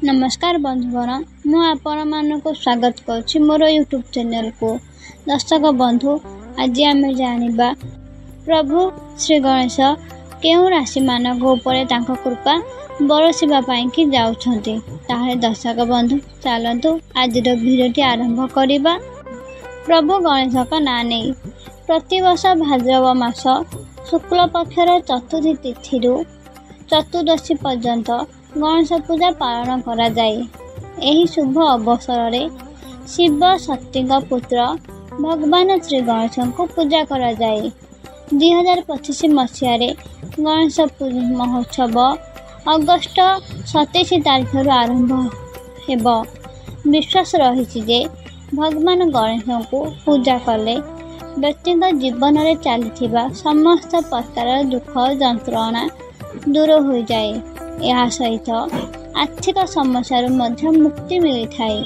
नमस्कार बंधुगण मु आपण मानक स्वागत करुच्ची मोर यूट्यूब चैनल को। दर्शक बंधु आज आम जानिबा प्रभु श्री गणेश केउ राशि मानक उपरे तांको कृपा बरसिबा पई कि जाउछंती। ताहे दर्शक बंधु चलंतु आज भिडियोटी आरंभ करिबा। प्रभु गणेश का ना नहीं प्रति वर्ष भाद्रव मास शुक्ल पक्षर चतुर्थी तिथि चतुर्दशी पर्यंत गणेश पूजा पालन करा जाए। एही शुभ अवसर रे शिव शक्ति पुत्र भगवान श्री गणेश को पूजा करा जाए। 2025 मसीह गणेश महोत्सव अगस्ट 27 तारीख आरंभ हेब। विश्वास रही जे भगवान गणेश को पूजा कले व्यक्तिगत जीवन में चलता समस्त प्रकार दुख जंत्रणा दूर हो जाए। यह सहित आर्थिक समस्या मुक्ति मिली थाए।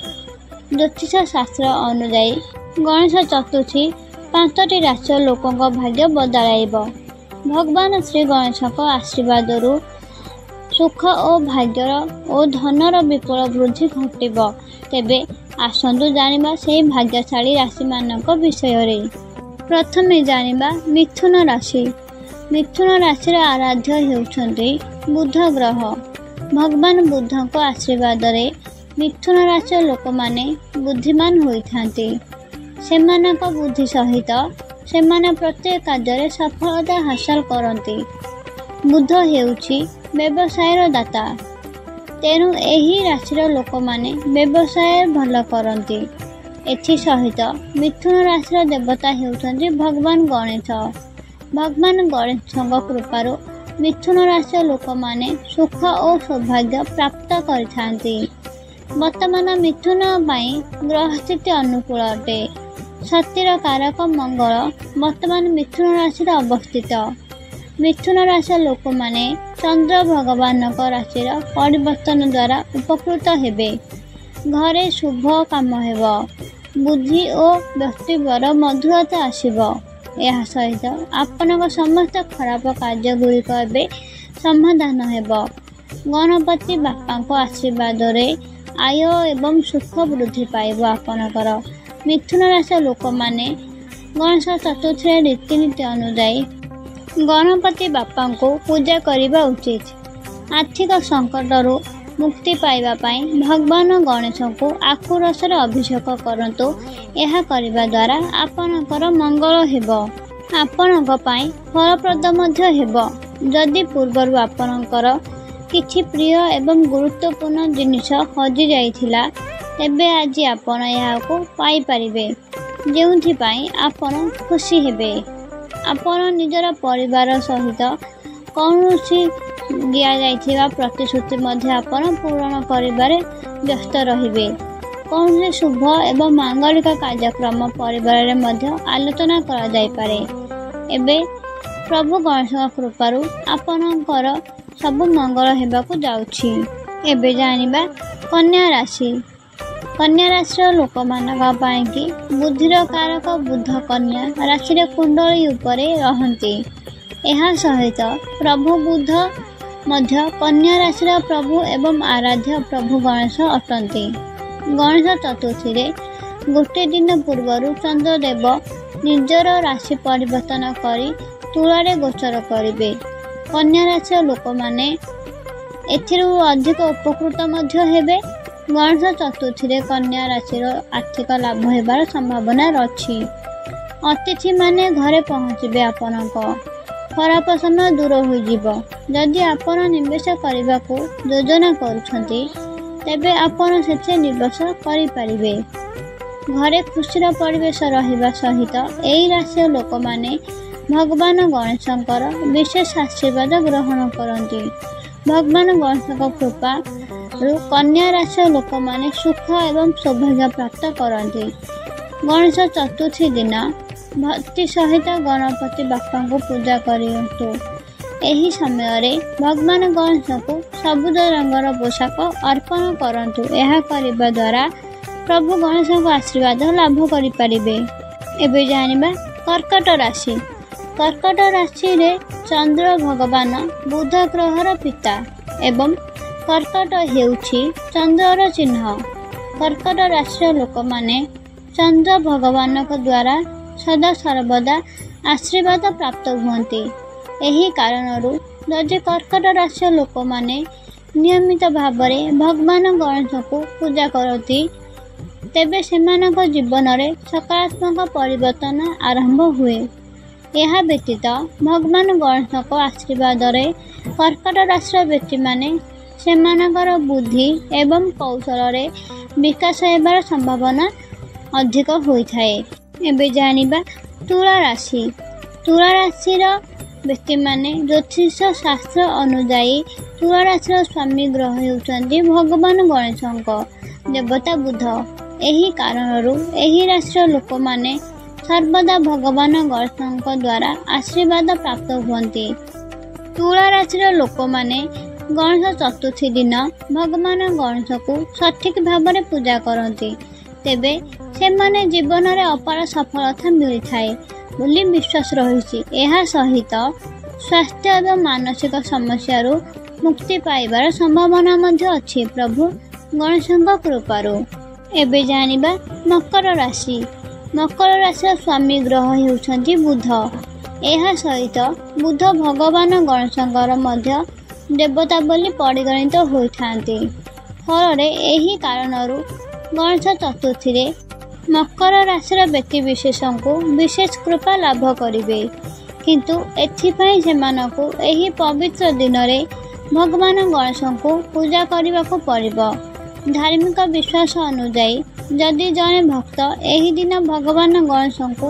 ज्योतिष शास्त्र अनुजाई गणेश चतुर्थी 5टी राशि लोकों भाग्य बदलाइब। भगवान श्री गणेश आशीर्वाद सुख और भाग्यर और धनर विपुल वृद्धि घटिब। तेबे आसंतु जानिबा से भाग्यशाली राशि मानक विषय रे। प्रथमे जानिबा मिथुन राशि। मिथुन राशि आराध्य हेउछन्ति बुध ग्रह। भगवान बुध को आशीर्वाद रे मिथुन राशि लोक माने बुद्धिमान होइथांती। सेमानक बुद्धि सहित सेमाने प्रत्येक कार्य सफलता हासिल करती। बुध हेउछि व्यवसायर दाता, तेणु एही राशिर लोक माने व्यवसाय भल करती। एथि सहित मिथुन राशिर देवता हेउछन्ति भगवान गणेश। भगवान गणेश कृपारु मिथुन राशि लोक माने सुख और सौभाग्य प्राप्त करथांती। वर्तमान मिथुन पाई ग्रह स्थिति अनुकूल अटे। शक्तिर कारक मंगल वर्तमान मिथुन राशि अवस्थित। मिथुन राशि लोक माने चंद्र भगवान राशि परिवर्तन द्वारा उपकृत हेबे। घरे शुभ काम हेब। बुद्धि और व्यक्तित्वर मधुरता आसिब। यह सहित आपनक समस्त खराब कार्य गुड़िक एवं समाधान हेब। गणपति बापा को आशीर्वाद रे आय एवं सुख वृद्धि पाइब। आपनकर मिथुन राशि लोक माने गणेश चतुर्थी रीतिनीति अनुजाई गणपति बापा को पूजा करने उचित। आर्थिक संकट मुक्ति पाइबा पाई भगवान गणेश को आखु रस अभिषेक करंतु। यह करने द्वारा आपनकर मंगल हेब। आपनक पाई फलप्रद मध्य हेब। जदि पूर्वर आपनकर किछि प्रिय एवं गुरुत्वपूर्ण जिनिस हजि जाइथिला तेबे आज आपण याको पाई परिबे, जेउथि पाई आपण खुशी हेबे। आपण निजर परिवार सहित कौनसी दिया जाइथिबा प्रतिश्रुति मध्य आपण पूर्ण करिबारे व्यस्त रहिबे। कौन शुभ एवं मांगलिक कार्यक्रम परिवार मध्य आलोचना करा जाय पारे। एबे प्रभु गणेश कृपारु आपनकर सब मंगल हेबाकु जाउछि। एबे जानिबा कन्या राशि। कन्या राशि लोक मानक पाई कि बुद्धिर कारक बुध कन्या राशि रे कुंडली उपरे रहंती। एहा सहित प्रभु बुध मध्य कन्या राशि प्रभु एवं आराध्य प्रभु गणेश अटंती। गणेश चतुर्थी रे गोटे दिन पूर्व चंद्रदेव निजर राशि परिवर्तन करी तुलारे गोचर करिवे। कन्या राशि लोक माने एथिरु अधिक उपकृत मध्य हेबे। गणेश चतुर्थी रे कन्या राशि आर्थिक लाभ हेबार संभावना अछि। अतिथि माने घरे पहुँचबे। आपनक खराब समय दूर हो जिवो। जदि आपण निवेश करने को योजना करुछंती तेबे आपण सेथे निवेश करि परिबे। घरे खुशीर परिवेश रहिबा सहित एही राशि लोक माने भगवान गणेशंकर विशेष आशीर्वाद ग्रहण करती। भगवान गणेश कृपा कन्या राशि लोक माने सुख एवं सौभाग्य प्राप्त करती। गणेश चतुर्थी दिन भक्ति सहित गणपति बापा को पूजा करियंतु। एही समय रे भगवान गणेश को सबुज रंगर पोशाक अर्पण करंतु। यह करने द्वारा प्रभु गणेश को आशीर्वाद लाभ करि परिबे। एबे जानिबा कर्कट राशि। कर्कट राशि रे चंद्र भगवान बुध ग्रहर पिता एवं कर्कट ହେଉଛି ଚନ୍ଦ୍ରର ଚିହ୍ନ। कर्कट राशि ଲୋକମାନେ ଚନ୍ଦ୍ର ଭଗବାନଙ୍କ ଦ୍ୱାରା ସଦା ସର୍ବଦା ଆଶୀର୍ବାଦ ପ୍ରାପ୍ତ ହୁଅନ୍ତି। ଏହି କାରଣରୁ ଯଦି କର୍କଟ ରାଶିର ଲୋକମାନେ ନିୟମିତ ଭାବରେ ଭଗବାନ ଗଣେଶଙ୍କୁ ପୂଜା କରନ୍ତି ତେବେ ସେମାନଙ୍କ ଜୀବନରେ ସକାରାତ୍ମକ ପରିବର୍ତ୍ତନ ଆରମ୍ଭ ହୁଏ। ଏହା ବ୍ୟତୀତ ଭଗବାନ ଗଣେଶଙ୍କ ଆଶୀର୍ବାଦରେ କର୍କଟ ରାଶିର ବ୍ୟକ୍ତିମାନେ ସେମାନଙ୍କର ବୁଦ୍ଧି ଏବଂ କୌଶଳରେ ବିକାଶ ହେବାର ସମ୍ଭାବନା ଅଧିକ ହୋଇଥାଏ। ଏବେ ଜାଣିବା ତୁଳା ରାଶି। ତୁଳା ରାଶିର ବ୍ୟକ୍ତିମାନେ ଜ୍ୟୋତିଷ ଶାସ୍ତ୍ର ଅନୁଯାୟୀ ତୁଳା ରାଶିର ସ୍ୱାମୀ ଗ୍ରହ ହେଉଛନ୍ତି ଭଗବାନ ଗଣେଶଙ୍କ ଦେବତା ବୁଧ। ଏହି କାରଣରୁ ଏହି ରାଶିର ଲୋକମାନେ ସର୍ବଦା ଭଗବାନ ଗଣେଶଙ୍କ ଦ୍ୱାରା ଆଶୀର୍ବାଦ ପ୍ରାପ୍ତ ହୁଅନ୍ତି। ତୁଳା ରାଶିର ଲୋକମାନେ ଗଣେଶ ଚତୁର୍ଥୀ ଦିନ ଭଗବାନ ଗଣେଶଙ୍କୁ ସଠିକ୍ ଭାବରେ ପୂଜା କରନ୍ତି ତେବେ ସେମାନେ ଜୀବନରେ ଅପାର ସଫଳତା ମିଳିଥାଏ ବୋଲି ବିଶ୍ୱାସ ରହିଛି। ଏହା ସହିତ ସ୍ୱାସ୍ଥ୍ୟ ଏବଂ ମାନସିକ ସମସ୍ୟାରୁ ମୁକ୍ତି ପାଇବାର ସମ୍ଭାବନା ମଧ୍ୟ ଅଛି ପ୍ରଭୁ ଗଣେଶଙ୍କ କୃପାରୁ। ଏବେ ଜାଣିବା ମକର ରାଶି। ମକର ରାଶିର ସ୍ୱାମୀ ଗ୍ରହ ହେଉଛନ୍ତି ବୁଧ। ଏହା ସହିତ ବୁଧ ଭଗବାନ ଗଣେଶଙ୍କର ମଧ୍ୟ ଦେବତା ବୋଲି ପରିଗଣିତ ହୋଇଥାନ୍ତି। ଫଳରେ ଏହି କାରଣରୁ ଗଣେଶ ଚତୁର୍ଥୀରେ ମକର ରାଶିର ବ୍ୟକ୍ତିବିଶେଷଙ୍କୁ ବିଶେଷ କୃପା ଲାଭ କରିବେ। କିନ୍ତୁ ଏଥିପାଇଁ ସେମାନଙ୍କୁ ଏହି ପବିତ୍ର ଦିନରେ ଭଗବାନ ଗଣେଶଙ୍କୁ ପୂଜା କରିବାକୁ ପଡ଼ିବ। ଧାର୍ମିକ ବିଶ୍ୱାସ ଅନୁଯାୟୀ ଯଦି ଜଣେ ଭକ୍ତ ଏହି ଦିନ ଭଗବାନ ଗଣେଶଙ୍କୁ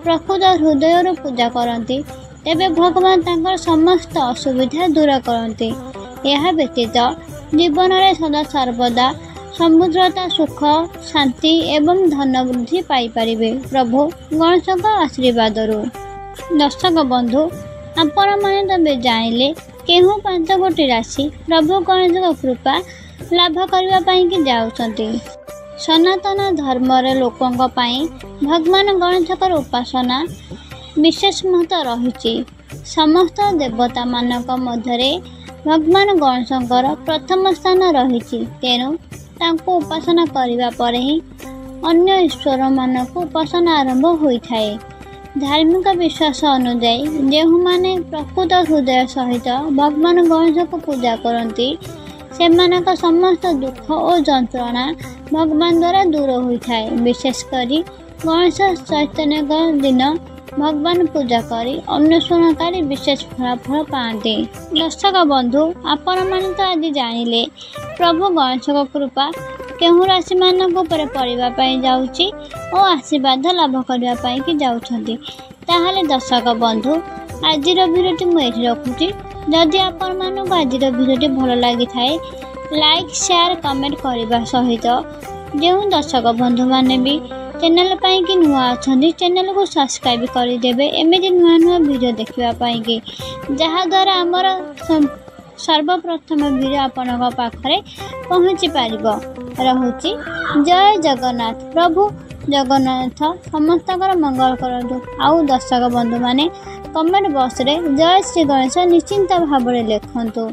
ପ୍ରକୃତ ହୃଦୟରୁ ପୂଜା କରନ୍ତି ତେବେ ଭଗବାନ ତାଙ୍କର ସମସ୍ତ ଅସୁବିଧା ଦୂର କରନ୍ତି। ଏହା ବ୍ୟତୀତ ଜୀବନରେ ସଦା ସର୍ବଦା ସମୃଦ୍ଧତା, ସୁଖ, ଶାନ୍ତି ଏବଂ ଧନ ବୃଦ୍ଧି ପାଇପାରିବେ ପ୍ରଭୁ ଗଣେଶଙ୍କ ଆଶୀର୍ବାଦରୁ। ଦର୍ଶକ ବନ୍ଧୁ, ଆପଣମାନେ ତେବେ ଜାଣିଲେ କେଉଁ 5ଗୋଟି ରାଶି ପ୍ରଭୁ ଗଣେଶଙ୍କ କୃପା ଲାଭ କରିବା ପାଇଁକି ଯାଉଛନ୍ତି। ସନାତନ ଧର୍ମର ଲୋକଙ୍କ ପାଇଁ ଭଗବାନ ଗଣେଶଙ୍କର ଉପାସନା ବିଶେଷ ମହତ୍ତ୍ୱ ରହିଛି। ସମସ୍ତ ଦେବତାମାନଙ୍କ ମଧ୍ୟରେ ଭଗବାନ ଗଣେଶଙ୍କର ପ୍ରଥମ ସ୍ଥାନ ରହିଛି। ତେଣୁ ତାଙ୍କୁ ଉପାସନା କରିବା ପରେ ହିଁ ଅନ୍ୟ ଈଶ୍ୱରମାନଙ୍କୁ ଉପାସନା ଆରମ୍ଭ ହୋଇଥାଏ। ଧାର୍ମିକ ବିଶ୍ୱାସ ଅନୁଯାୟୀ ଯେଉଁମାନେ ପ୍ରକୃତ ହୃଦୟ ସହିତ ଭଗବାନ ଗଣେଶଙ୍କୁ ପୂଜା କରନ୍ତି ସେମାନଙ୍କ ସମସ୍ତ ଦୁଃଖ ଓ ଯନ୍ତ୍ରଣା ଭଗବାନ ଦ୍ୱାରା ଦୂର ହୋଇଥାଏ। ବିଶେଷ କରି ଗଣେଶ ଚୈତନ୍ୟଙ୍କ ଦିନ ଭଗବାନ ପୂଜା କରି ଅନ୍ୱେଷଣକାରୀ ବିଶେଷ ଫଳାଫଳ ପାଆନ୍ତି। ଦର୍ଶକ ବନ୍ଧୁ, ଆପଣମାନେ ତ ଆଜି ଜାଣିଲେ ପ୍ରଭୁ ଗଣେଶଙ୍କ କୃପା କେଉଁ ରାଶିମାନଙ୍କ ଉପରେ ପଡ଼ିବା ପାଇଁ ଯାଉଛି ଓ ଆଶୀର୍ବାଦ ଲାଭ କରିବା ପାଇଁକି ଯାଉଛନ୍ତି। ତାହେଲେ ଦର୍ଶକ ବନ୍ଧୁ, ଆଜିର ଭିଡ଼ିଓଟି ମୁଁ ଏଠି ରଖୁଛି। ଯଦି ଆପଣମାନଙ୍କୁ ଆଜିର ଭିଡ଼ିଓଟି ଭଲ ଲାଗିଥାଏ ଲାଇକ୍, ସେୟାର, କମେଣ୍ଟ କରିବା ସହିତ ଯେଉଁ ଦର୍ଶକ ବନ୍ଧୁମାନେ ବି ଚ୍ୟାନେଲ ପାଇଁକି ନୂଆ ଅଛନ୍ତି ଚ୍ୟାନେଲକୁ ସବସ୍କ୍ରାଇବ୍ କରିଦେବେ ଏମିତି ନୂଆ ନୂଆ ଭିଡ଼ିଓ ଦେଖିବା ପାଇଁକି, ଯାହାଦ୍ୱାରା ଆମର ସର୍ବପ୍ରଥମ ଭିଡ଼ିଓ ଆପଣଙ୍କ ପାଖରେ ପହଞ୍ଚି ପାରିବ। ରହୁଛି ଜୟ ଜଗନ୍ନାଥ। ପ୍ରଭୁ ଜଗନ୍ନାଥ ସମସ୍ତଙ୍କର ମଙ୍ଗଳ କରନ୍ତୁ। ଆଉ ଦର୍ଶକ ବନ୍ଧୁମାନେ କମେଣ୍ଟ ବକ୍ସରେ ଜୟ ଶ୍ରୀ ଗଣେଶ ନିଶ୍ଚିନ୍ତ ଭାବରେ ଲେଖନ୍ତୁ।